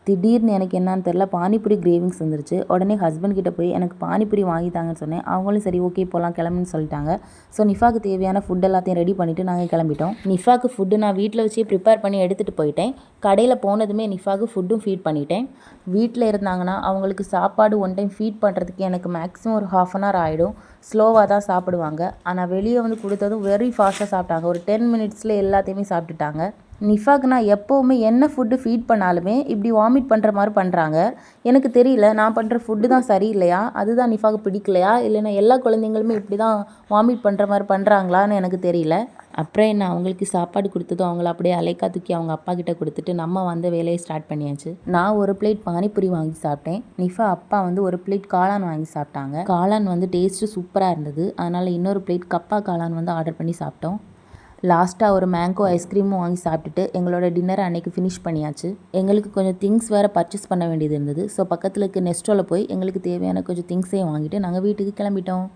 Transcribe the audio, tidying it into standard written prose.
திடீர்னு எனக்கு என்னன்னு தெரில பானிபூரி கிரேவிங்ஸ் வந்துருச்சு. உடனே ஹஸ்பண்ட் கிட்ட போய் எனக்கு பானிபூரி வாங்கி தாங்கன்னு சொன்னேன். அவங்களும் சரி ஓகே போகலாம் கிளம்புன்னு சொல்லிட்டாங்க. ஸோ நிஃபாக்கு தேவையான ஃபுட் எல்லாத்தையும் ரெடி பண்ணிவிட்டு நாங்கள் கிளம்பிட்டோம். நிஃபாக்கு ஃபுட்டு நான் வீட்டில் வச்சே ப்ரிப்பேர் பண்ணி எடுத்துகிட்டு போயிட்டேன். கடையில் போனதுமே நிஃபாக்கு ஃபுட்டும் ஃபீட் பண்ணிட்டேன். வீட்டில் இருந்தாங்கன்னா அவங்களுக்கு சாப்பாடு ஒன் டைம் ஃபீட் பண்ணுறதுக்கு எனக்கு மேக்ஸிமம் ஒரு 1/2 அன் ஹவர் ஆகிடும். ஸ்லோவாக தான் சாப்பிடுவாங்க. ஆனால் வெளியே வந்து கொடுத்ததும் வெரி ஃபாஸ்ட்டாக சாப்பிட்டாங்க. ஒரு 10 மினிட்ஸில் எல்லாத்தையுமே சாப்பிட்டுட்டாங்க. நிஃபாக்கு நான் எப்போவுமே என்ன ஃபுட்டு ஃபீட் பண்ணாலுமே இப்படி வாமிட் பண்ணுற மாதிரி பண்ணுறாங்க. எனக்கு தெரியல நான் பண்ணுற ஃபுட்டு தான் சரியில்லையா, அதுதான் நிஃபாக்கு பிடிக்கலையா, இல்லைன்னா எல்லா குழந்தைங்களுமே இப்படி தான் வாமிட் பண்ணுற மாதிரி பண்ணுறாங்களான்னு எனக்கு தெரியல. அப்புறம் என்ன அவங்களுக்கு சாப்பாடு கொடுத்ததும் அவங்கள அப்படியே அலைக்கா தூக்கி அவங்க அப்பா கிட்ட கொடுத்துட்டு நம்ம வந்து வேலையை ஸ்டார்ட் பண்ணியாச்சு. நான் ஒரு பிளேட் பானிபூரி வாங்கி சாப்பிட்டேன். நிஃபா அப்பா வந்து ஒரு பிளேட் காளான் வாங்கி சாப்பிட்டாங்க. காளான் வந்து டேஸ்ட்டு சூப்பராக இருந்தது. அதனால் இன்னொரு பிளேட் கப்பா காளான் வந்து ஆர்டர் பண்ணி சாப்பிட்டோம். லாஸ்ட்டாக ஒரு மேங்கோ ஐஸ்கிரீமும் வாங்கி சாப்பிட்டுட்டு எங்களோட டின்னரை அன்றைக்கி ஃபினிஷ் பண்ணியாச்சு. எங்களுக்கு கொஞ்சம் திங்ஸ் வேறு பர்ச்சேஸ் பண்ண வேண்டியது இருந்தது. ஸோ பக்கத்தில் இருக்க நெஸ்டோவில் போய் எங்களுக்கு தேவையான கொஞ்சம் திங்ஸையும் வாங்கிட்டு நாங்கள் வீட்டுக்கு கிளம்பிட்டோம்.